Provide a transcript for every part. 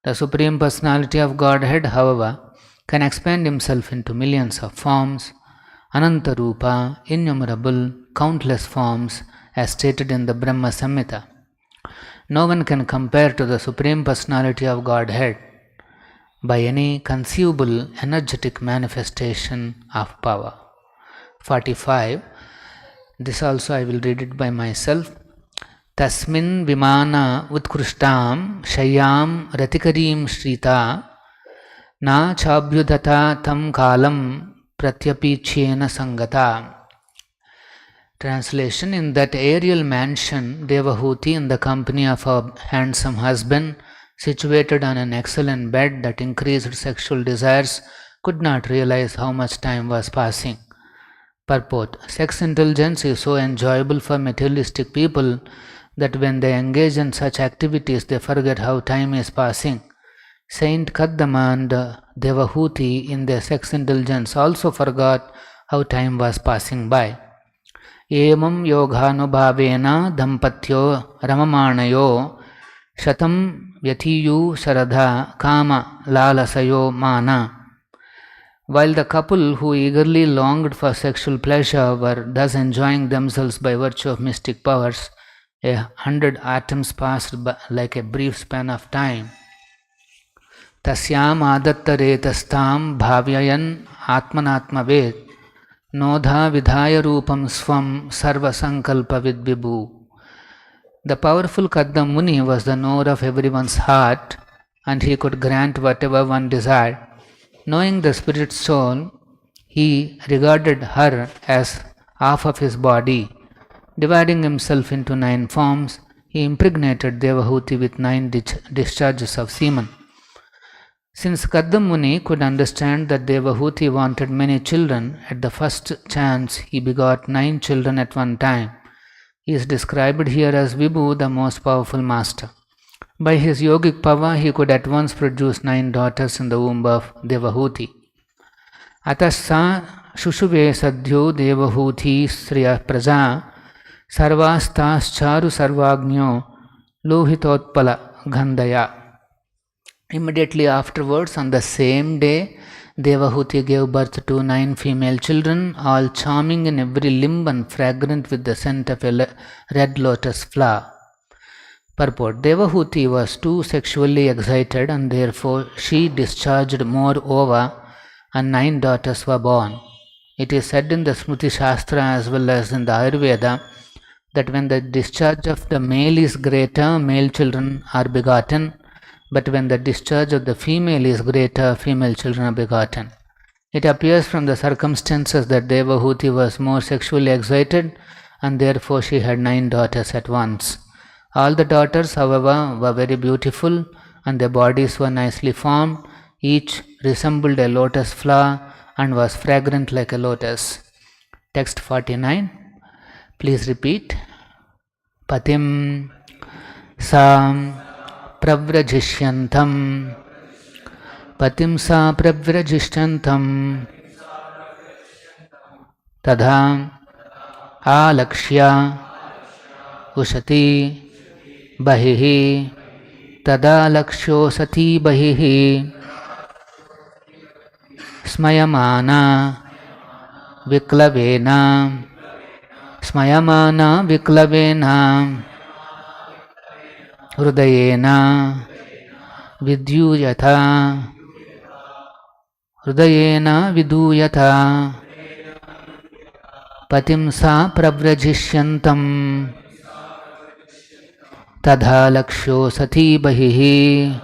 The Supreme Personality of Godhead, however, can expand himself into millions of forms, Ananta Rupa, innumerable, countless forms, as stated in the Brahma Samhita. No one can compare to the Supreme Personality of Godhead by any conceivable energetic manifestation of power. 45. This also I will read it by myself. Tasmin vimana utkrishtam shayam ratikarim shrita na chabhyudata tam kalam pratyapichyena sangata. Translation: in that aerial mansion, Devahuti, in the company of a handsome husband, situated on an excellent bed that increased sexual desires, could not realize how much time was passing. Purport: sex indulgence is so enjoyable for materialistic people that when they engage in such activities, they forget how time is passing. Saint Kaddama and Devahuti, in their sex indulgence, also forgot how time was passing by. Emam yoganubhavena dampatyo ramamanayo shatam vyatiyu saradha kama lalasayo mana. While the couple who eagerly longed for sexual pleasure were thus enjoying themselves by virtue of mystic powers, 100 atoms passed by like a brief span of time. Tasyam adattaretastam bhavyayan atmanatmavet nodha vidhaya rupam swam sarva sankalpa vidvibhu. The powerful Kaddam Muni was the knower of everyone's heart, and he could grant whatever one desired. Knowing the spirit soul, he regarded her as half of his body. Dividing himself into 9 forms, he impregnated Devahuti with 9 discharges of semen. Since Kaddam Muni could understand that Devahuti wanted many children, at the first chance he begot 9 children at one time. He is described here as Vibhu, the most powerful master. By his yogic power, he could at once produce 9 daughters in the womb of Devahuti. Atassa shushuve sadhyo Devahuti sriya praja sarvastas charu sarvagnyo lohitotpala gandaya. Immediately afterwards, on the same day, Devahuti gave birth to 9 female children, all charming in every limb and fragrant with the scent of a red lotus flower. Purport: Devahuti was too sexually excited, and therefore she discharged more ova, and 9 daughters were born. It is said in the Smriti Shastra as well as in the Ayurveda that when the discharge of the male is greater, male children are begotten, but when the discharge of the female is greater, female children are begotten. It appears from the circumstances that Devahuti was more sexually excited, and therefore she had 9 daughters at once. All the daughters, however, were very beautiful, and their bodies were nicely formed. Each resembled a lotus flower and was fragrant like a lotus. Text 49. Please repeat. Patim Sam Pravrajishyantam Patim Sa Pravrajishyantam Tadha Alakshya Ushati Bahihi Tada Laksho Sati Bahihi Smayamana Viklavena Smayamana Viklavena Hrudayena Vidyuyata Hrudayena Viduyata Patim Sa Pravrajishyantam Tadha Laksho Sati Bahihi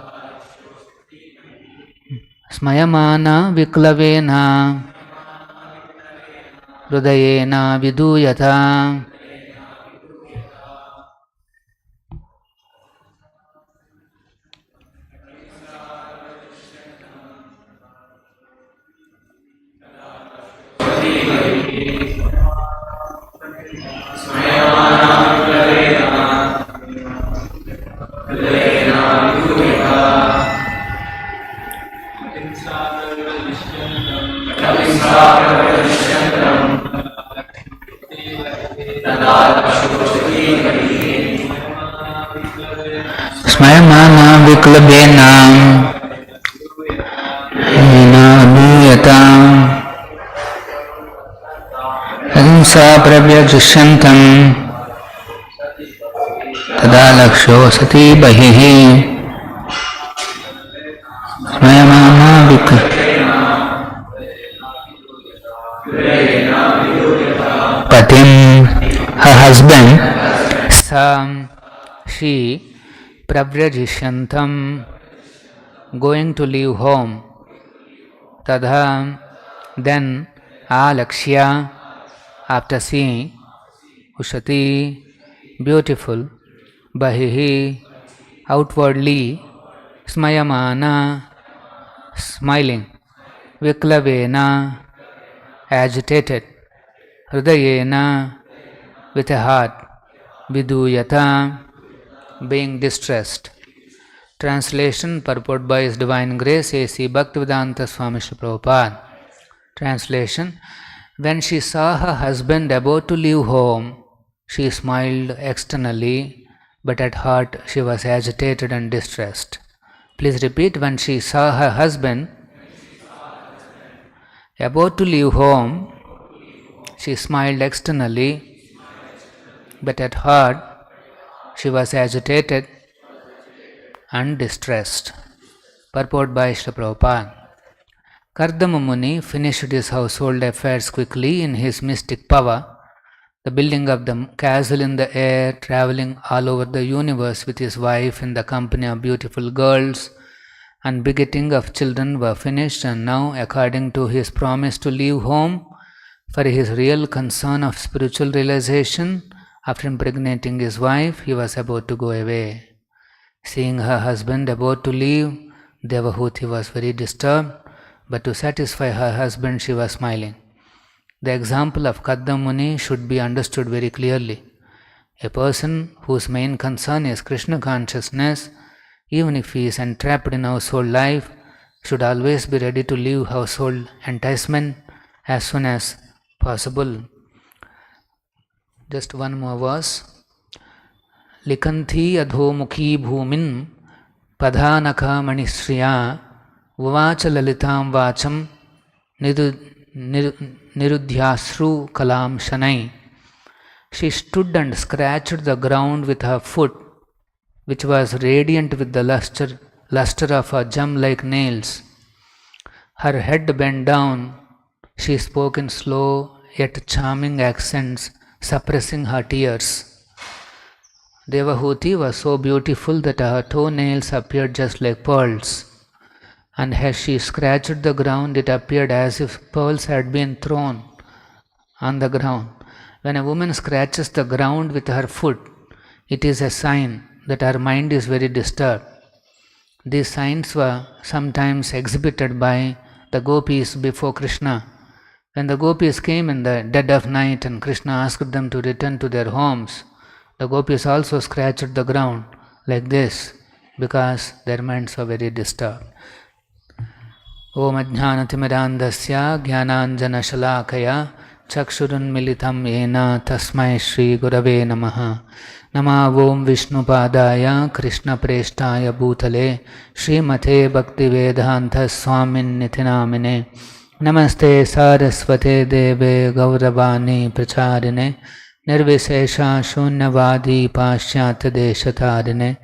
Smayamana Viklavena Hrudayena Viduyata. Swayamana viklabena Hinabhuyatam Ahimsa pravyajushantam Tada laksho sati bahihi Swayamana viklabena Patim, her husband, Sam, she, Pravrajishantam, going to leave home, Tadha, then, Lakshya, after seeing, Ushati, beautiful, Bahihi, outwardly, Smayamana, smiling, Viklavena, agitated, Hridayena, with a heart, Viduyata, being distressed. Translation, purport by His Divine Grace, A.C. Bhaktivedanta Swami Srila Prabhupada. Translation, when she saw her husband about to leave home, she smiled externally, but at heart she was agitated and distressed. Please repeat, when she saw her husband about to leave home, she smiled externally, but at heart she was agitated and distressed. Purport by Srila Prabhupada. Kardama Muni finished his household affairs quickly in his mystic power, the building of the castle in the air, traveling all over the universe with his wife in the company of beautiful girls, and begetting of children were finished, and now, according to his promise to leave home, for his real concern of spiritual realization, after impregnating his wife, he was about to go away. Seeing her husband about to leave, Devahuti was very disturbed, but to satisfy her husband, she was smiling. The example of Kardama Muni should be understood very clearly. A person whose main concern is Krishna consciousness, even if he is entrapped in household life, should always be ready to leave household enticement as soon as possible. Just one more verse. Likanthi adhomukhi bhumin padhanaka manishriya uvacha lalitam vacham nirudhyasru kalam shanai. She stood and scratched the ground with her foot, which was radiant with the luster of her gem-like nails. Her head bent down. She spoke in slow yet charming accents, suppressing her tears. Devahuti was so beautiful that her toenails appeared just like pearls, and as she scratched the ground, it appeared as if pearls had been thrown on the ground. When a woman scratches the ground with her foot, it is a sign that her mind is very disturbed. These signs were sometimes exhibited by the gopis before Krishna. When the gopis came in the dead of night and Krishna asked them to return to their homes, the gopis also scratched the ground like this because their minds were very disturbed. Om Ajnanatimidandasya Jnananjana Shalakaya Chakshurunmilitam Yena Tasmai Shri Gurave Namaha. Nama Om Vishnupadaya Krishna Preshtaya Bhutale Srimate Bhaktivedanta Swamin Nitinamine. Namaste Saraswate Deve Gauravani Pracharine Nirvisesha Shunyavadi Pashyat Deshatarine.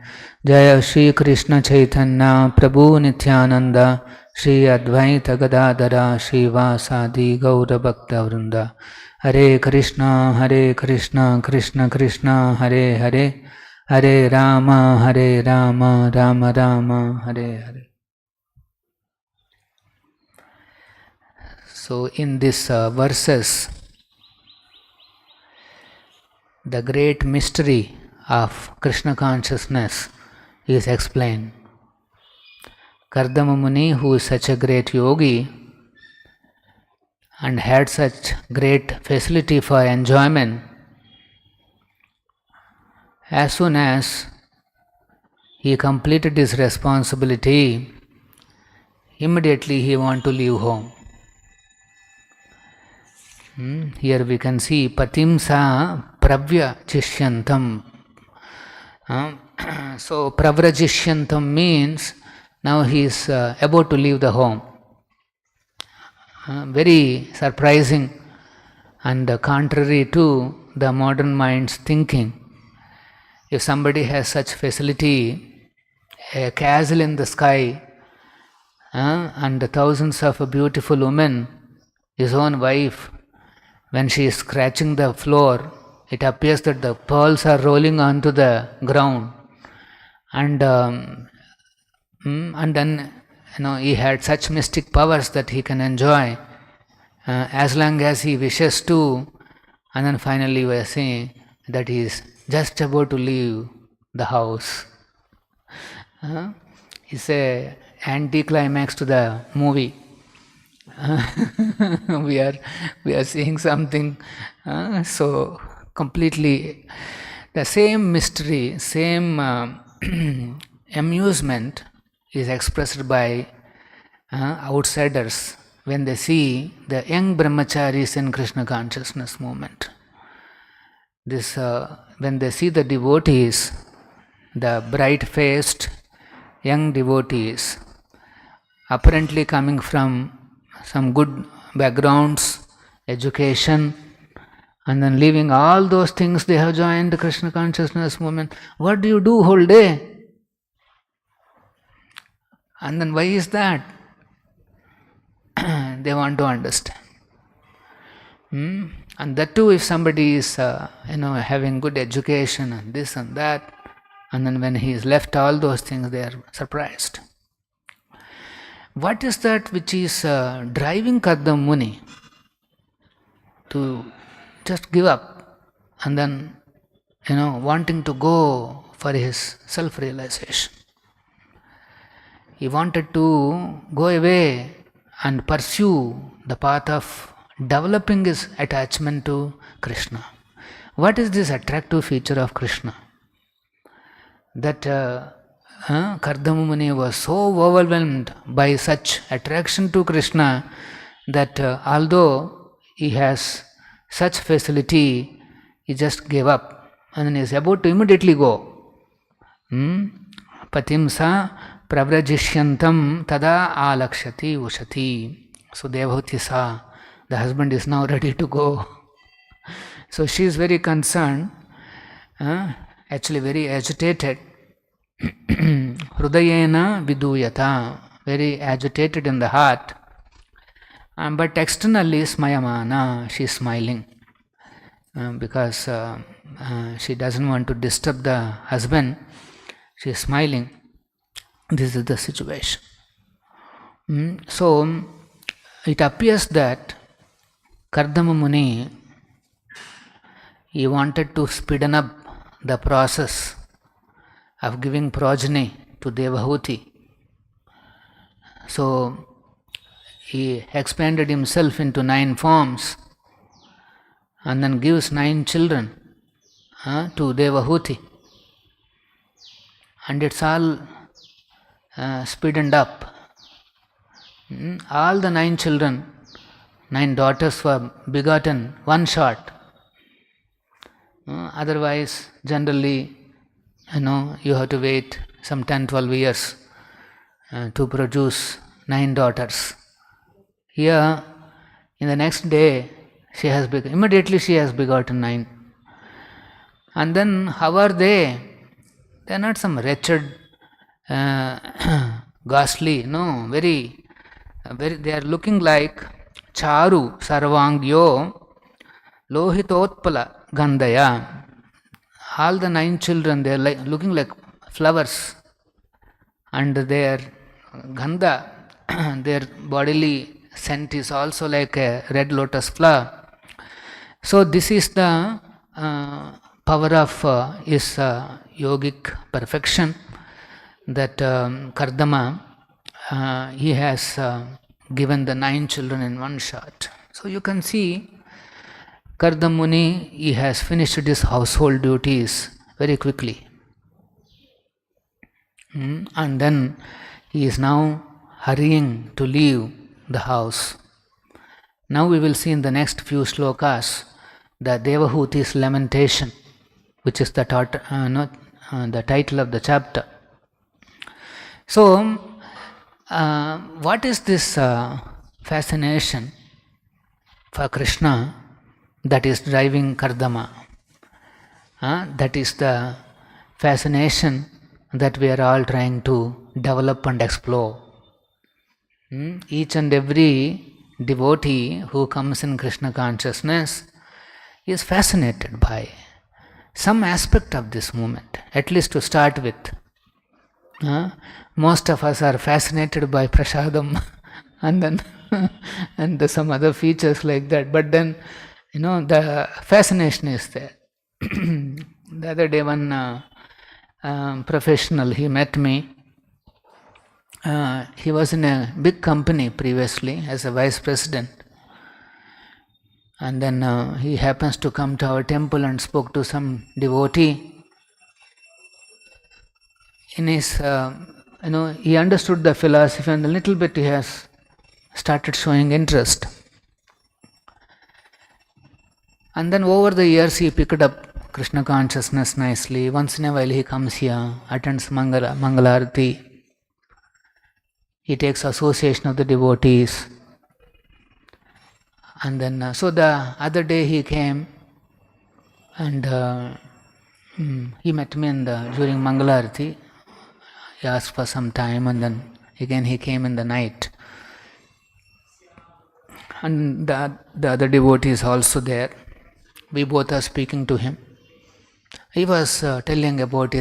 Jaya Shri Krishna Chaitanya Prabhu Nityananda Shri Advaita Gadadara Shri Vasadi Gaura Bhakta Vrinda. Hare Krishna Krishna Krishna Hare Hare, Hare Rama Rama Rama Hare Hare. So in these verses, the great mystery of Krishna consciousness is explained. Kardama Muni, who is such a great yogi and had such great facility for enjoyment, as soon as he completed his responsibility, immediately he wanted to leave home. Here we can see Patim sa pravya chishyantam. So pravrajishyantam means now he is about to leave the home. Very surprising and contrary to the modern mind's thinking. If somebody has such facility, a castle in the sky, and thousands of beautiful women, his own wife, when she is scratching the floor, it appears that the pearls are rolling onto the ground, and then he had such mystic powers that he can enjoy as long as he wishes to, and then finally we are saying that he is just about to leave the house. It's a anticlimax to the movie. we are seeing something so completely the same mystery, same amusement is expressed by outsiders when they see the young brahmacharis in Krishna consciousness movement. This when they see the devotees, the bright-faced young devotees, apparently coming from some good backgrounds, education, and then leaving all those things, they have joined the Krishna consciousness movement. What do you do whole day? And then why is that? They want to understand. And that too, if somebody is having good education and this and that, and then when he is left all those things, they are surprised. What is that which is driving Kardama Muni to just give up and then wanting to go for his self-realization? He wanted to go away and pursue the path of developing his attachment to Krishna. What is this attractive feature of Krishna? That Kardama Muni was so overwhelmed by such attraction to Krishna that although he has such facility, he just gave up and then he is about to immediately go. Patim sa pravrajishyantam tada alakshati ushati. So Devhuti sa, the husband is now ready to go. So she is very concerned, actually very agitated. Hrudayena viduyata, very agitated in the heart. But externally smayamana, she is smiling because she doesn't want to disturb the husband. She is smiling. This is the situation. So it appears that Kardama Muni, he wanted to speeden up the process of giving progeny to Devahuti. So he expanded himself into 9 forms and then gives 9 children to Devahuti. And it's all speeded up. All the 9 children, 9 daughters were begotten one shot. Otherwise, generally, you have to wait some 10-12 years to produce 9 daughters. Here, in the next day, immediately she has begotten 9. And then, how are they? They are not some wretched, ghastly, no, very, they are looking like Charu Sarvangyo Lohitotpala Gandaya. All the 9 children, they are looking like flowers, and their gandha, their bodily scent is also like a red lotus flower. So this is the power of his yogic perfection, that Kardama, he has given the 9 children in one shot. So you can see Kardama Muni, he has finished his household duties very quickly. And then he is now hurrying to leave the house. Now we will see in the next few slokas the Devahuti's lamentation, which is the the title of the chapter. So, what is this fascination for Krishna that is driving Kardama? That is the fascination that we are all trying to develop and explore. Each and every devotee who comes in Krishna consciousness is fascinated by some aspect of this movement, at least to start with. Most of us are fascinated by prasadam and then and some other features like that, but then the fascination is there. The other day one professional, he met me. He was in a big company previously as a vice president, and then he happens to come to our temple and spoke to some devotee. In his, he understood the philosophy, and a little bit he has started showing interest. And then over the years he picked up Krishna consciousness nicely. Once in a while he comes here, attends Mangalarati. He takes association of the devotees. And then, so the other day he came and he met me during Mangalarati. He asked for some time, and then again he came in the night. And the other devotee is also there. We both are speaking to him. He was telling about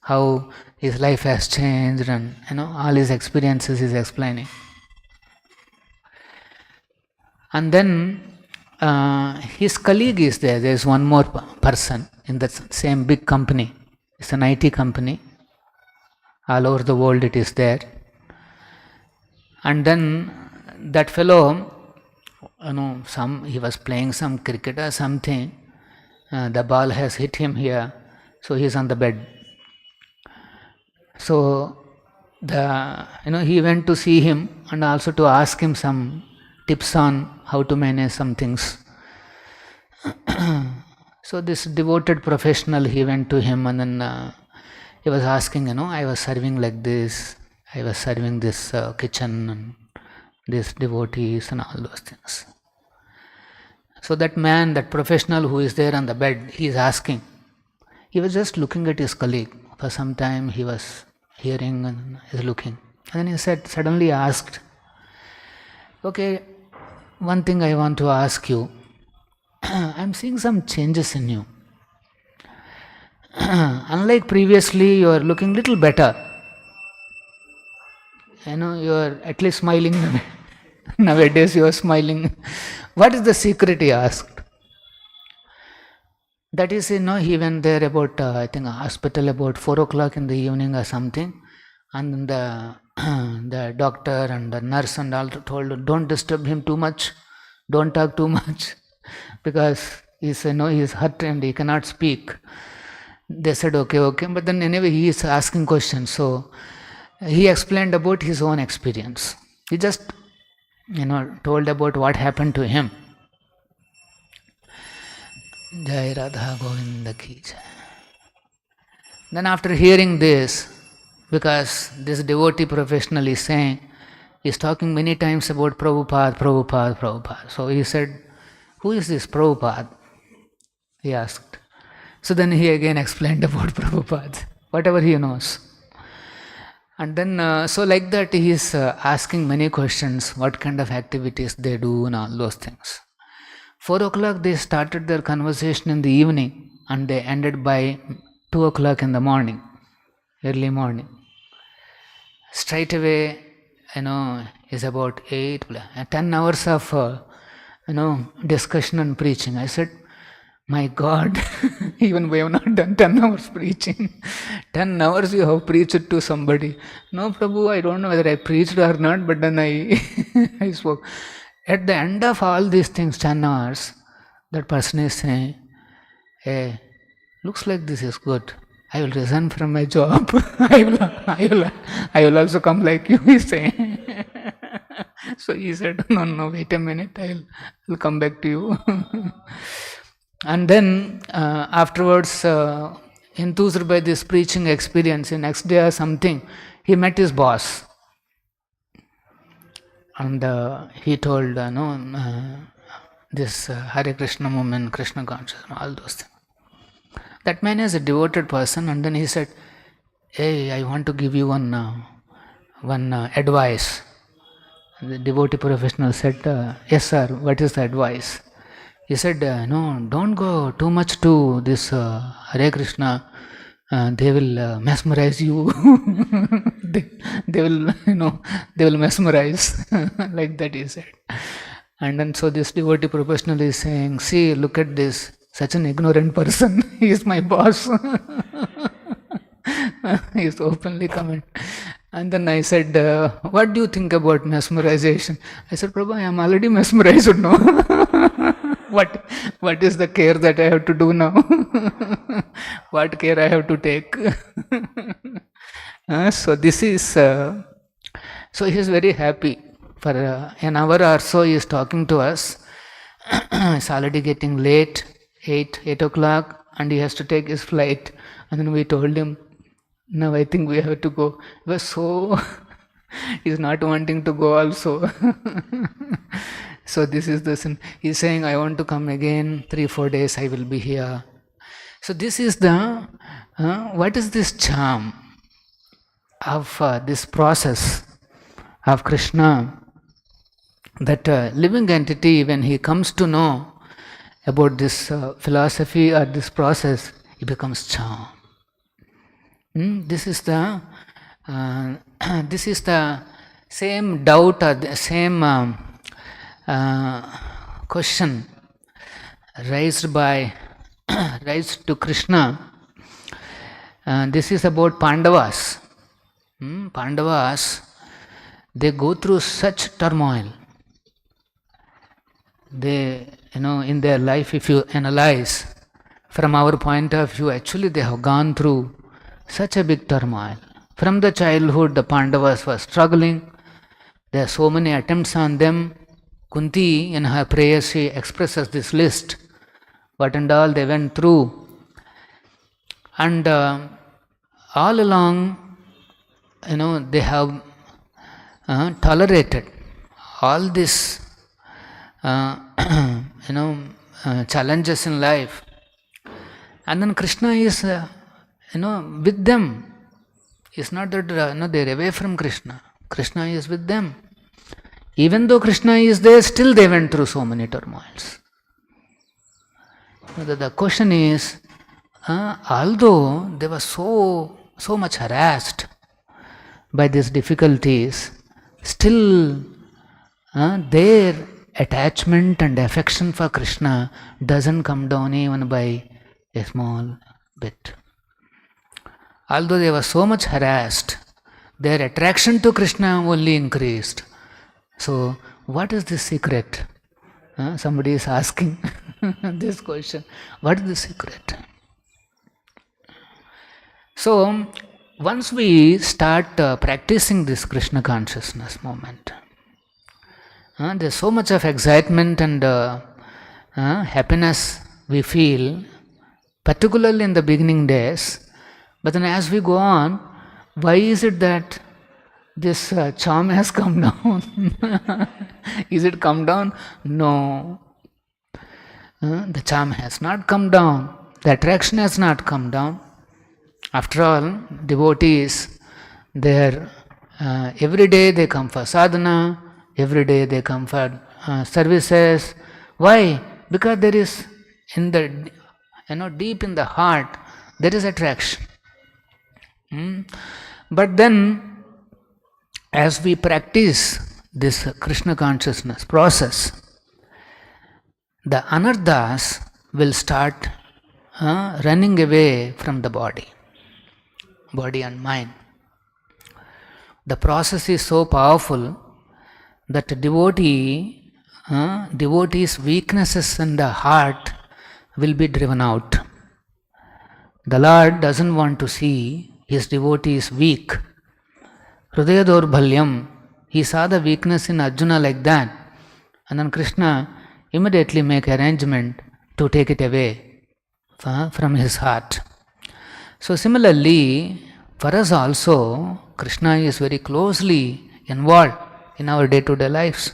how his life has changed, and all his experiences is explaining. And then his colleague is there. There is one more person in the same big company. It's an IT company. All over the world it is there. And then that fellow, he was playing some cricket or something. The ball has hit him here, so he is on the bed. So he went to see him and also to ask him some tips on how to manage some things. So this devoted professional, he went to him, and then he was asking, I was serving like this, I was serving this kitchen and these devotees and all those things. So that man, that professional who is there on the bed, he is asking. He was just looking at his colleague. For some time he was hearing and is looking. And then he suddenly asked, okay, one thing I want to ask you. I'm seeing some changes in you. Unlike previously, you are looking little better. You are at least smiling. Nowadays you are smiling. What is the secret, he asked. That is, he went there about, I think, a hospital about 4 o'clock in the evening or something. And the doctor and the nurse and all told, don't disturb him too much. Don't talk too much. Because he's hurt and he cannot speak. They said, okay. But then anyway, he is asking questions. So he explained about his own experience. He just, told about what happened to him. Jai Radha Govinda ki jai. Then after hearing this, because this devotee professional is saying, he's talking many times about Prabhupada. So he said, who is this Prabhupada? He asked. So then he again explained about Prabhupada, whatever he knows. And then, so like that, he is asking many questions, what kind of activities they do and all those things. 4 o'clock they started their conversation in the evening, and they ended by 2 o'clock in the morning, early morning. Straight away, is about 10 hours of, discussion and preaching. I said, my God, even we have not done 10 hours preaching. 10 hours you have preached to somebody. No, Prabhu, I don't know whether I preached or not, but then I spoke. At the end of all these things, 10 hours, that person is saying, hey, looks like this is good. I will resign from my job. I will also come like you, he's saying. So he said, no, wait a minute, I'll come back to you. And then afterwards, enthused by this preaching experience, the next day or something, he met his boss. And he told, this Hare Krishna movement, Krishna consciousness, all those things. That man is a devoted person, and then he said, hey, I want to give you one advice. The devotee professional said, yes sir, what is the advice? He said, no, don't go too much to this Hare Krishna. They will mesmerize you. they will, they will mesmerize. Like that he said. And then so this devotee professional is saying, see, look at this, such an ignorant person. He is my boss. He is openly comment. And then I said, what do you think about mesmerization? I said, Prabhu, I am already mesmerized now. What is the care that I have to do now? What care I have to take? So this is, so he is very happy. For an hour or so he is talking to us. It's already getting late, 8 o'clock, and he has to take his flight. And then we told him, now I think we have to go. He was so, he's not wanting to go also. So this is the sin. He's saying, I want to come again, 3-4 days I will be here. So this is the, what is this charm of this process of Krishna? That living entity, when he comes to know about this philosophy or this process, he becomes charm. This is the same doubt or the same question raised to Krishna. This is about Pandavas. Pandavas, they go through such turmoil. They, in their life, if you analyze from our point of view, actually they have gone through such a big turmoil. From the childhood, the Pandavas were struggling. There are so many attempts on them. Kunti, in her prayer, she expresses this list, what and all they went through. And all along, they have tolerated all this challenges in life. And then Krishna is, with them. It's not that they're away from Krishna. Krishna is with them. Even though Krishna is there, still they went through so many turmoils. The question is, although they were so much harassed by these difficulties, still their attachment and affection for Krishna doesn't come down even by a small bit. Although they were so much harassed, their attraction to Krishna only increased. So, what is the secret? Somebody is asking this question. What is the secret? So, once we start practicing this Krishna consciousness movement, there's so much of excitement and happiness we feel, particularly in the beginning days. But then as we go on, why is it that this charm has come down? Is it come down? No. The charm has not come down. The attraction has not come down. After all, devotees, every day they come for sadhana, every day they come for services. Why? Because there is deep in the heart, there is attraction. But then, as we practice this Krishna consciousness process, the anarthas will start running away from the body and mind. The process is so powerful that devotee's weaknesses in the heart will be driven out. The Lord doesn't want to see his devotees weak. Hridaya Daurbhalyam, he saw the weakness in Arjuna like that, and then Krishna immediately make arrangement to take it away from his heart. So similarly, for us also, Krishna is very closely involved in our day-to-day lives.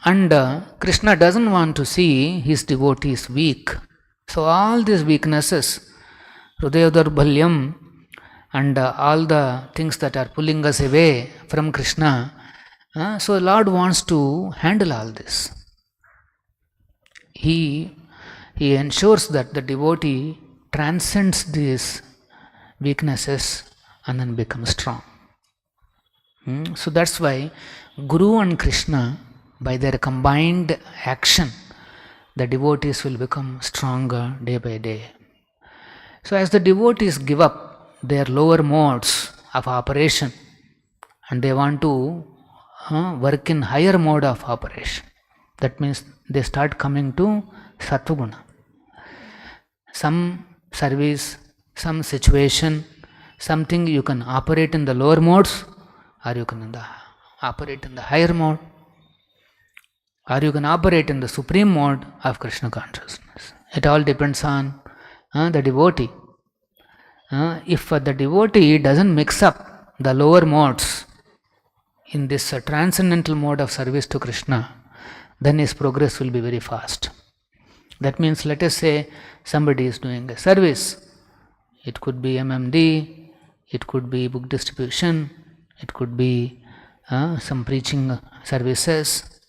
And Krishna doesn't want to see his devotees weak. So all these weaknesses, Hridayadarbhalyam, and all the things that are pulling us away from Krishna, so Lord wants to handle all this. He ensures that the devotee transcends these weaknesses and then becomes strong. So that's why Guru and Krishna, by their combined action, the devotees will become stronger day by day. So as the devotees give up their lower modes of operation and they want to work in higher mode of operation, that means they start coming to Sattva-guna. Some service, some situation, something you can operate in the lower modes, or you can operate in the higher mode, or you can operate in the supreme mode of Krishna consciousness. It all depends on the devotee. If the devotee doesn't mix up the lower modes in this transcendental mode of service to Krishna, then his progress will be very fast. That means, let us say somebody is doing a service. It could be MMD, it could be book distribution, it could be some preaching services.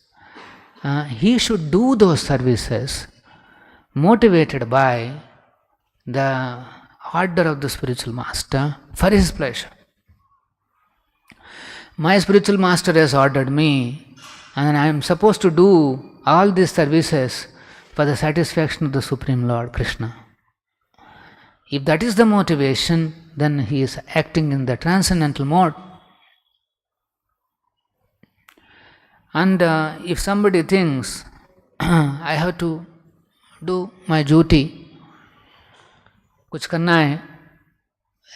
He should do those services motivated by the order of the spiritual master for his pleasure. My spiritual master has ordered me, and I am supposed to do all these services for the satisfaction of the Supreme Lord Krishna. If that is the motivation, then he is acting in the transcendental mode. And if somebody thinks, I have to do my duty, kuch karna hai,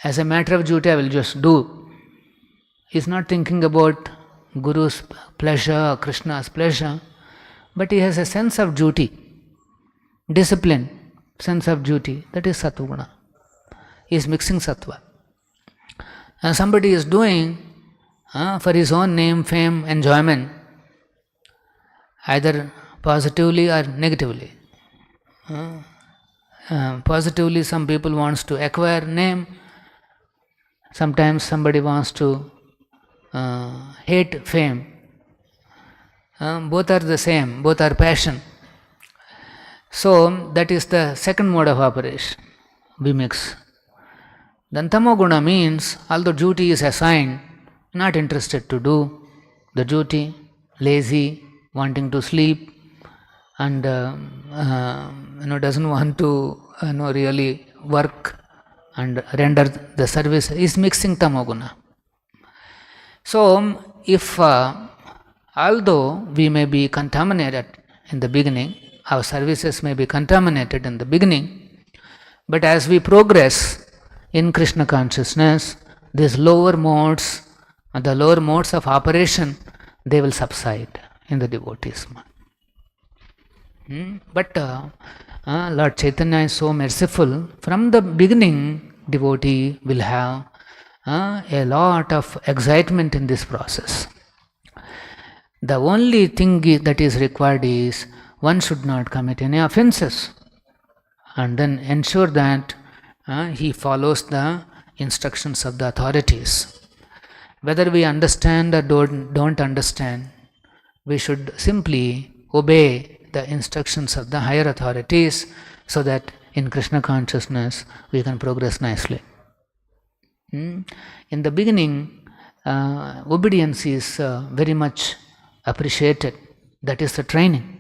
as a matter of duty I will just do. He is not thinking about Guru's pleasure or Krishna's pleasure, but he has a sense of duty, discipline, sense of duty, that is Sattva-guna. He is mixing Sattva. And somebody is doing for his own name, fame, enjoyment, either positively or negatively. Positively, some people wants to acquire name. Sometimes somebody wants to hate fame. Both are the same, both are passion. So that is the second mode of operation. We mix. Then tamoguna means, although duty is assigned, not interested to do the duty, lazy, wanting to sleep, and doesn't want to really work and render the service, is mixing tamoguna. So if although we may be contaminated in the beginning, our services may be contaminated in the beginning, but as we progress in Krishna consciousness, these lower modes, the lower modes of operation, they will subside in the devotees' mind. But Lord Chaitanya is so merciful. From the beginning, devotee will have a lot of excitement in this process. The only thing that is required is one should not commit any offenses, and then ensure that he follows the instructions of the authorities. Whether we understand or don't understand, we should simply obey the instructions of the higher authorities, so that in Krishna consciousness we can progress nicely. In the beginning, obedience is very much appreciated. That is the training.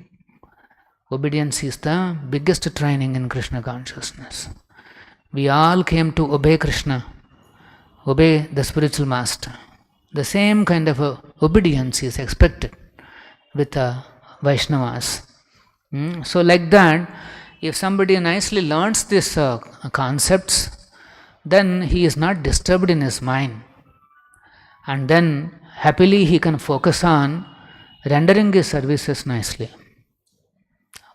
Obedience is the biggest training in Krishna consciousness. We all came to obey Krishna, obey the spiritual master. The same kind of obedience is expected with Vaishnavas. So like that, if somebody nicely learns these concepts, then he is not disturbed in his mind. And then happily he can focus on rendering his services nicely.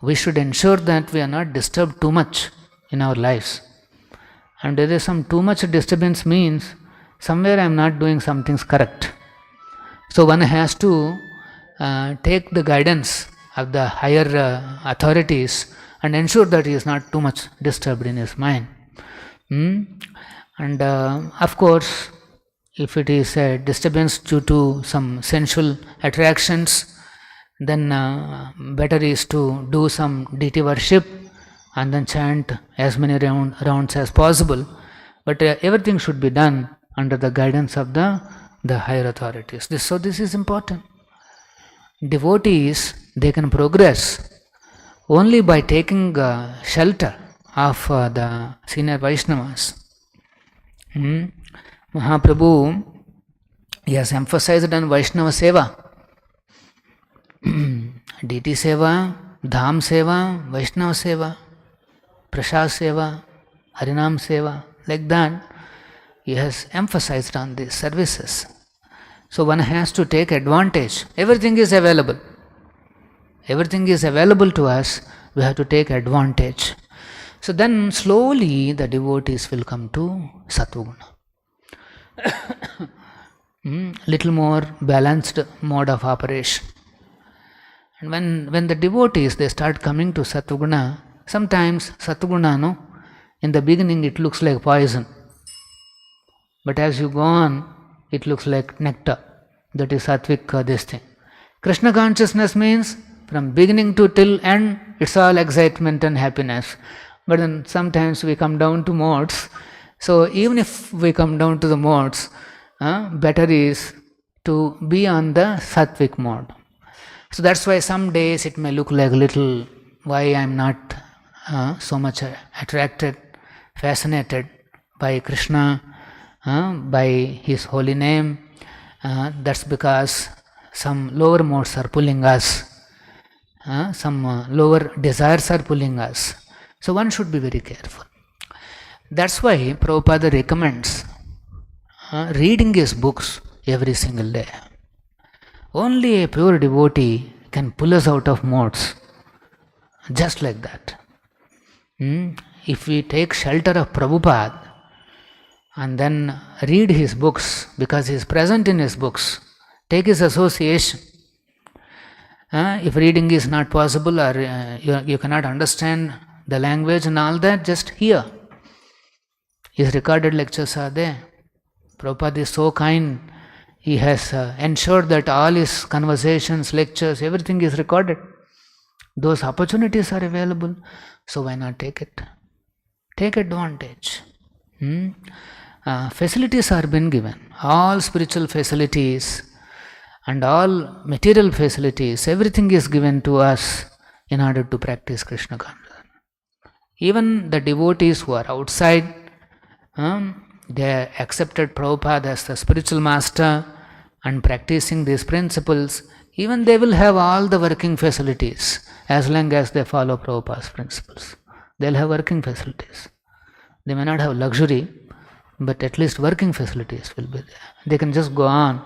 We should ensure that we are not disturbed too much in our lives. And there is some too much disturbance means somewhere I am not doing some things correct. So one has to take the guidance of the higher authorities and ensure that he is not too much disturbed in his mind. And of course, if it is a disturbance due to some sensual attractions, then better is to do some deity worship and then chant as many rounds as possible. But everything should be done under the guidance of the higher authorities. So this is important. Devotees, they can progress only by taking shelter of the senior Vaishnavas. Mahaprabhu, he has emphasized on Vaishnava Seva. Deity Seva, Dham Seva, Vaishnava Seva, Prasad Seva, Harinam Seva, like that. He has emphasized on these services. So one has to take advantage. Everything is available. Everything is available to us. We have to take advantage. So then slowly the devotees will come to Sattva-guna. Little more balanced mode of operation. And when the devotees, they start coming to Sattva-guna, sometimes Sattva-guna, in the beginning it looks like poison. But as you go on, it looks like nectar. That is sattvic, this thing. Krishna consciousness means from beginning to till end, it's all excitement and happiness. But then sometimes we come down to modes. So even if we come down to the modes, better is to be on the sattvic mode. So that's why some days it may look like little, why I am not so much attracted, fascinated by Krishna, by his holy name. That's because some lower modes are pulling us, some lower desires are pulling us. So one should be very careful. That's why Prabhupada recommends reading his books every single day. Only a pure devotee can pull us out of modes, just like that. If we take shelter of Prabhupada and then read his books, because he is present in his books, take his association. If reading is not possible or you cannot understand the language and all that, just hear. His recorded lectures are there. Prabhupada is so kind. He has ensured that all his conversations, lectures, everything is recorded. Those opportunities are available. So why not take it? Take advantage. Facilities are been given. All spiritual facilities and all material facilities, everything is given to us in order to practice Krishna consciousness. Even the devotees who are outside, they accepted Prabhupada as the spiritual master and practicing these principles, even they will have all the working facilities as long as they follow Prabhupada's principles. They will have working facilities. They may not have luxury, but at least working facilities will be there. They can just go on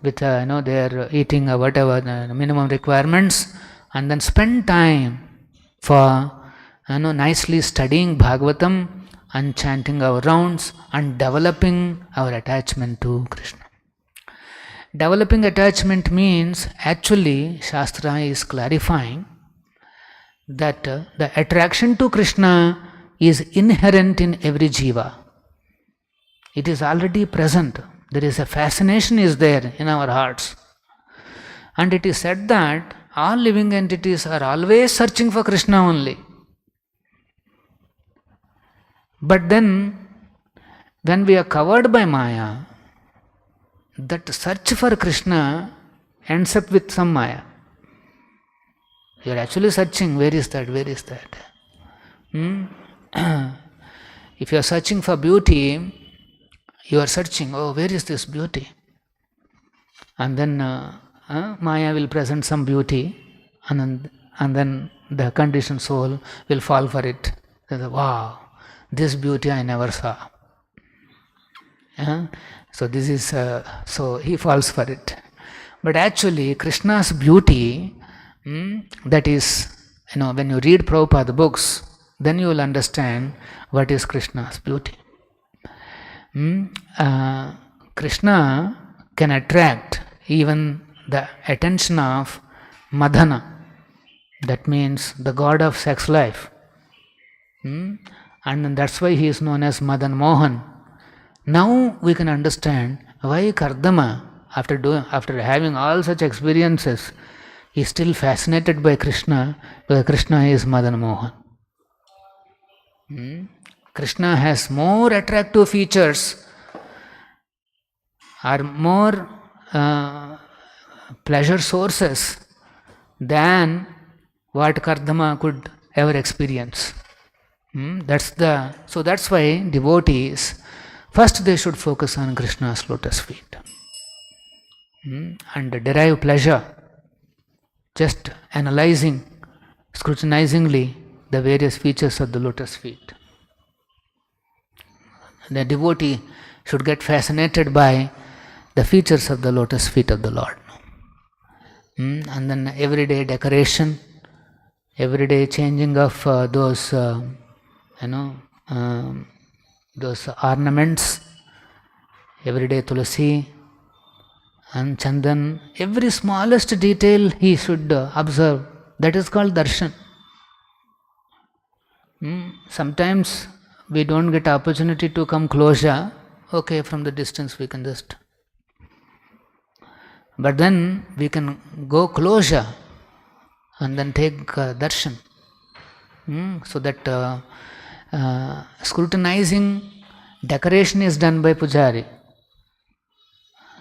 with their eating or whatever, the minimum requirements, and then spend time for nicely studying Bhagavatam and chanting our rounds and developing our attachment to Krishna. Developing attachment means, actually Shastra is clarifying that the attraction to Krishna is inherent in every jiva. It is already present. There is a fascination is there in our hearts. And it is said that all living entities are always searching for Krishna only. But then, when we are covered by Maya, that search for Krishna ends up with some Maya. You are actually searching, where is that, where is that? If you are searching for beauty, you are searching, oh, where is this beauty? And then Maya will present some beauty, and then the conditioned soul will fall for it. Wow, this beauty I never saw. So this is, so he falls for it. But actually, Krishna's beauty, that is, when you read Prabhupada books, then you will understand what is Krishna's beauty. Krishna can attract even the attention of Madana, that means the god of sex life. And that's why he is known as Madan Mohan. Now we can understand why Kardama, after having all such experiences, is still fascinated by Krishna, because Krishna is Madan Mohan. Krishna has more attractive features, or more pleasure sources than what Kardama could ever experience. So that's why devotees, first they should focus on Krishna's lotus feet and derive pleasure just analyzing, scrutinizingly the various features of the lotus feet. The devotee should get fascinated by the features of the lotus feet of the Lord. And then everyday decoration, everyday changing of those ornaments, everyday tulasi and chandan, every smallest detail he should observe. That is called darshan. Sometimes we don't get opportunity to come closer. Okay, from the distance we can just. But then we can go closer and then take darshan. So that scrutinizing decoration is done by Pujari.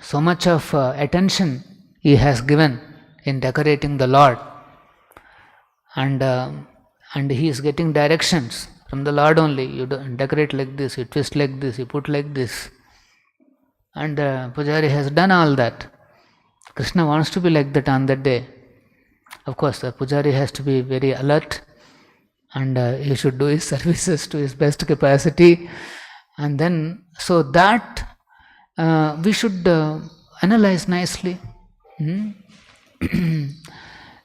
So much of attention he has given in decorating the Lord, and he is getting directions from the Lord only. You decorate like this, you twist like this, you put like this, and Pujari has done all that. Krishna wants to be like that on that day. Of course, the Pujari has to be very alert, and he should do his services to his best capacity, and then so that we should analyze nicely.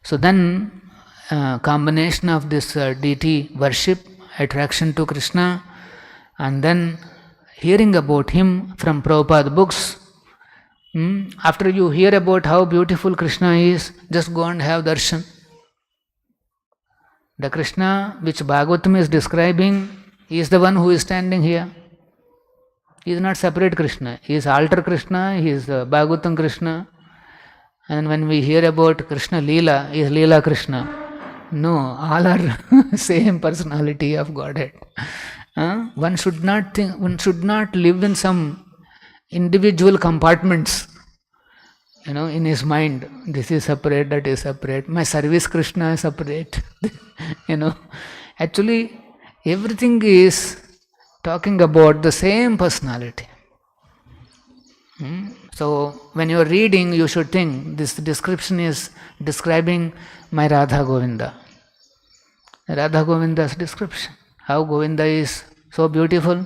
So then combination of this deity worship, attraction to Krishna, and then hearing about him from Prabhupada books. After you hear about how beautiful Krishna is, just go and have darshan. The Krishna which Bhagavatam is describing is the one who is standing here. He is not separate Krishna. He is alter Krishna, he is Bhagavatam Krishna. And when we hear about Krishna Leela, he is Leela Krishna. No, all are same personality of Godhead. One should not think, one should not live in some individual compartments, in his mind. This is separate, that is separate. My service Krishna is separate. Actually, everything is talking about the same personality. So when you are reading, you should think this description is describing my Radha Govinda. Radha Govinda's description. How Govinda is so beautiful.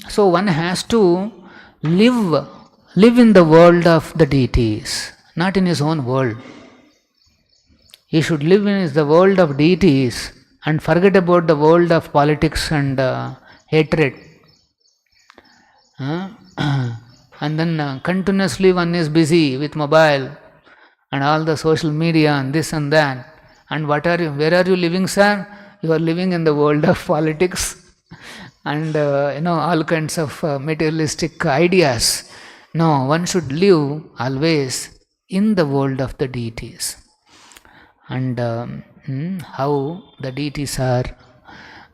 So one has to live in the world of the deities, not in his own world. He should live in the world of deities and forget about the world of politics and hatred. And then continuously one is busy with mobile and all the social media and this and that. And where are you living, sir? You are living in the world of politics and all kinds of materialistic ideas. No, one should live always in the world of the deities. And how the deities are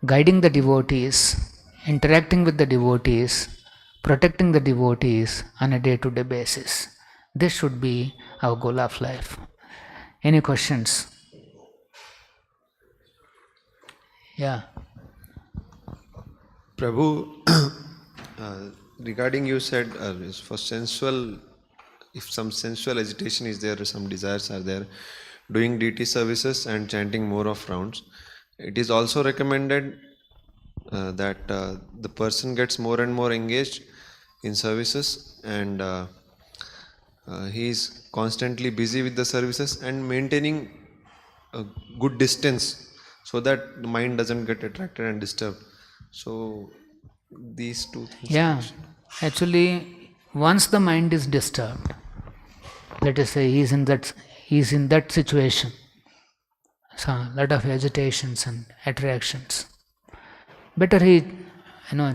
guiding the devotees, interacting with the devotees, protecting the devotees on a day-to-day basis. This should be our goal of life. Any questions? Yeah. Prabhu, regarding you said for sensual, if some sensual agitation is there, some desires are there, doing deity services and chanting more of rounds, it is also recommended that the person gets more and more engaged in services and he is constantly busy with the services and maintaining a good distance so that the mind doesn't get attracted and disturbed. So these two things. Yeah, actually, once the mind is disturbed, let us say he's in that situation, so a lot of agitations and attractions. Better he,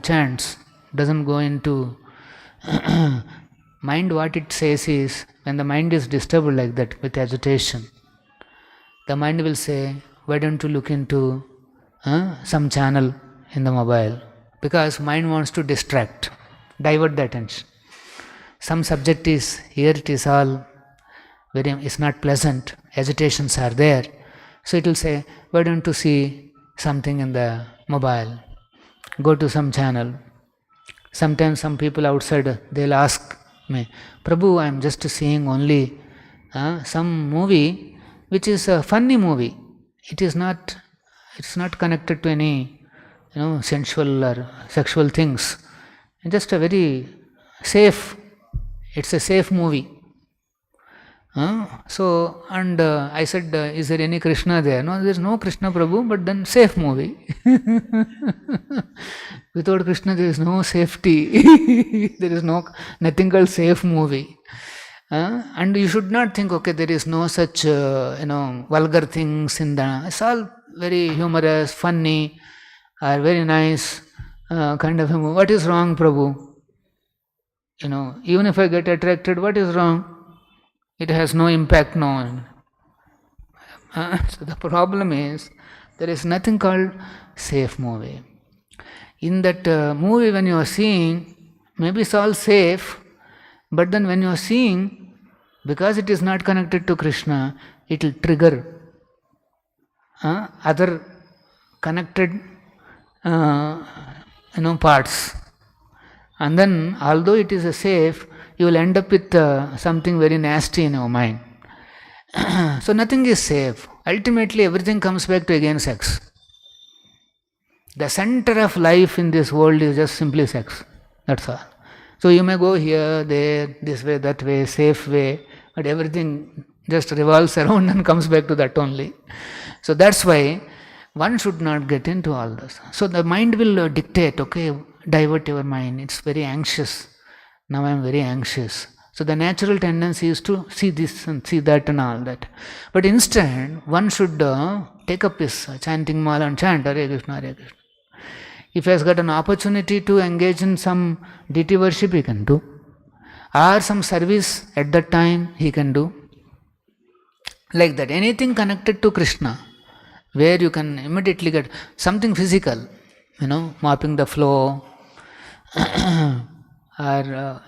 chants, doesn't go into mind. What it says is, when the mind is disturbed like that with agitation, the mind will say, why don't you look into some channel in the mobile? Because mind wants to distract, divert the attention. Some subject is here, it is all it's not pleasant, agitations are there. So it will say, why don't you see something in the mobile? Go to some channel. Sometimes some people outside, they'll ask me, Prabhu, I am just seeing only some movie which is a funny movie. It's not connected to any sensual or sexual things. Just a very safe, it's a safe movie. So, and I said, is there any Krishna there? No, there is no Krishna, Prabhu, but then safe movie. Without Krishna, there is no safety. There is nothing called safe movie. And you should not think, okay, there is no such, vulgar things in the. It's all very humorous, funny, or very nice kind of a movie. What is wrong, Prabhu? Even if I get attracted, what is wrong? It has no impact, no. So the problem is, there is nothing called safe movie. In that movie, when you are seeing, maybe it's all safe, but then when you are seeing, because it is not connected to Krishna, it will trigger other connected parts. And then, although it is a safe, you will end up with something very nasty in your mind. So nothing is safe. Ultimately, everything comes back to again sex. The center of life in this world is just simply sex. That's all. So you may go here, there, this way, that way, safe way, but everything just revolves around and comes back to that only. So that's why one should not get into all this. So the mind will dictate, okay, divert your mind. It's very anxious. Now I am very anxious. So the natural tendency is to see this and see that and all that. But instead, one should take up his chanting mala and chant Hare Krishna, Hare Krishna. If he has got an opportunity to engage in some deity worship, he can do. Or some service at that time, he can do. Like that. Anything connected to Krishna, where you can immediately get something physical, mopping the floor, or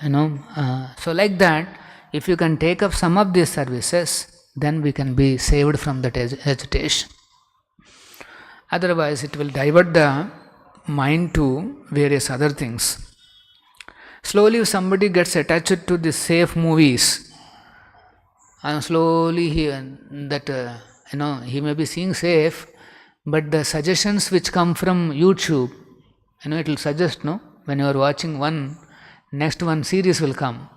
so like that, if you can take up some of these services, then we can be saved from that agitation. Otherwise, it will divert the mind to various other things. Slowly, if somebody gets attached to the safe movies, and slowly he may be seeing safe, but the suggestions which come from YouTube, it will suggest, when you are watching one, next one series will come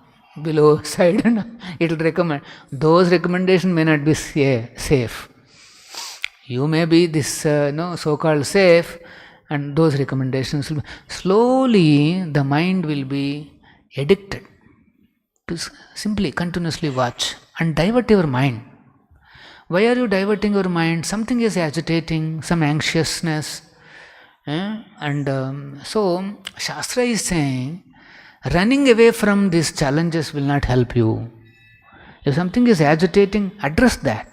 below side and it will recommend. Those recommendations may not be safe. You may be this so-called safe, and those recommendations will be. Slowly the mind will be addicted to simply continuously watch and divert your mind. Why are you diverting your mind? Something is agitating, some anxiousness. So Shastra is saying, running away from these challenges will not help you. If something is agitating, address that.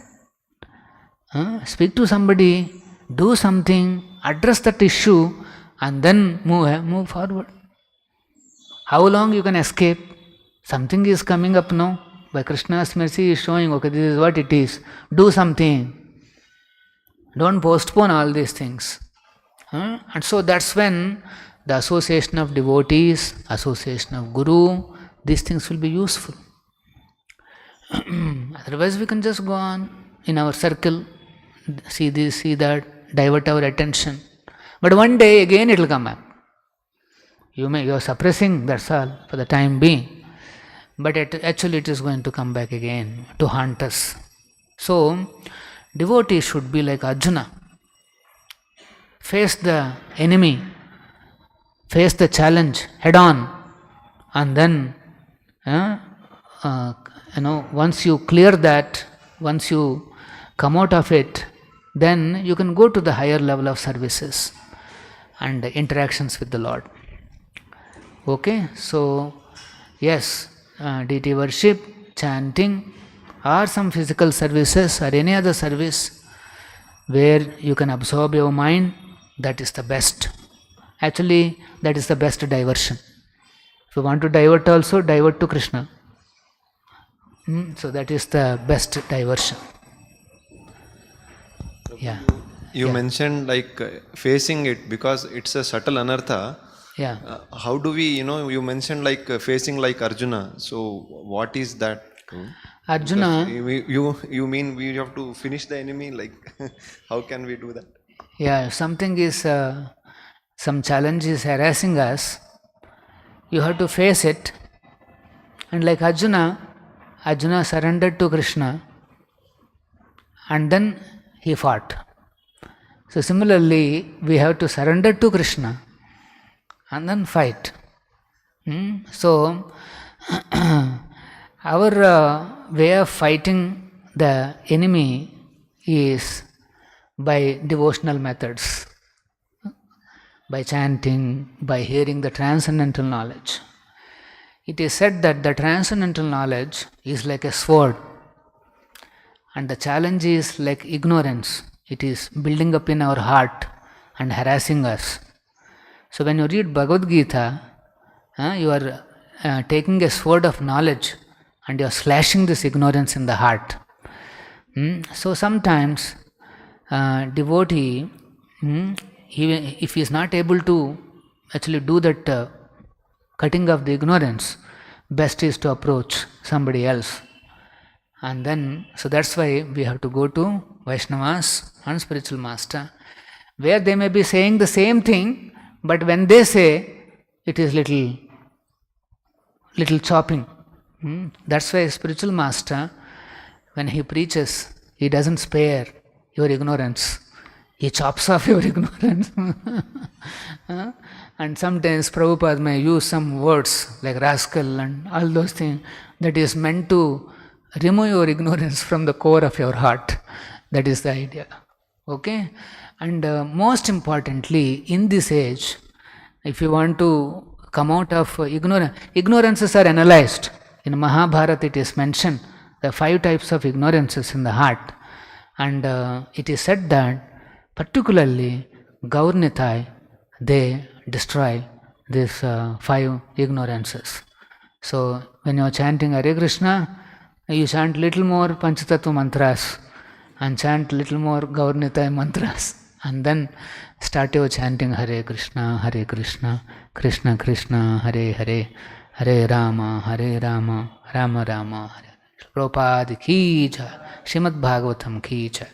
Speak to somebody, do something, address that issue, and then move forward. How long you can escape? Something is coming up now. By Krishna's mercy, he is showing, okay, this is what it is. Do something. Don't postpone all these things. And so that's when the association of devotees, association of guru, these things will be useful. Otherwise, we can just go on in our circle, see this, see that, divert our attention. But one day again it will come back. You are suppressing, that's all, for the time being. But actually it is going to come back again to haunt us. So, devotees should be like Arjuna. face the enemy, face the challenge head on, and then once you clear that, once you come out of it, then you can go to the higher level of services and interactions with the Lord. Okay, so yes, deity worship, chanting, or some physical services, or any other service where you can absorb your mind, that is the best. Actually, that is the best diversion. If you want to divert also, divert to Krishna. So that is the best diversion. Yeah. You mentioned like facing it because it's a subtle anartha. Yeah. How do we, you mentioned like facing like Arjuna. So what is that? Arjuna. You mean we have to finish the enemy? Like how can we do that? Yeah, something is, some challenge is harassing us. You have to face it. And like Arjuna surrendered to Krishna and then he fought. So similarly, we have to surrender to Krishna and then fight. So our way of fighting the enemy is by devotional methods, by chanting, by hearing the transcendental knowledge. It is said that the transcendental knowledge is like a sword, and the challenge is like ignorance. It is building up in our heart and harassing us. So when you read Bhagavad Gita, you are taking a sword of knowledge and you are slashing this ignorance in the heart. So sometimes devotee, even if he is not able to actually do that cutting of the ignorance, best is to approach somebody else. And then, so that's why we have to go to Vaishnavas and spiritual master, where they may be saying the same thing, but when they say, it is little chopping. That's why spiritual master, when he preaches, he doesn't spare your ignorance. He chops off your ignorance. And sometimes Prabhupada may use some words like rascal and all those things that is meant to remove your ignorance from the core of your heart. That is the idea. Okay? And most importantly, in this age, if you want to come out of ignorances are analyzed. In Mahabharata it is mentioned, the 5 types of ignorances in the heart. And it is said that particularly Gaurnitai, they destroy these 5 ignorances. So when you are chanting Hare Krishna, you chant little more Panchatattva mantras and chant little more Gaurnitai mantras, and then start your chanting Hare Krishna, Krishna Krishna, Hare Hare, Hare Rama, Rama Rama, Hare. Prabhupada ki jai, Srimad Bhagavatam ki jai.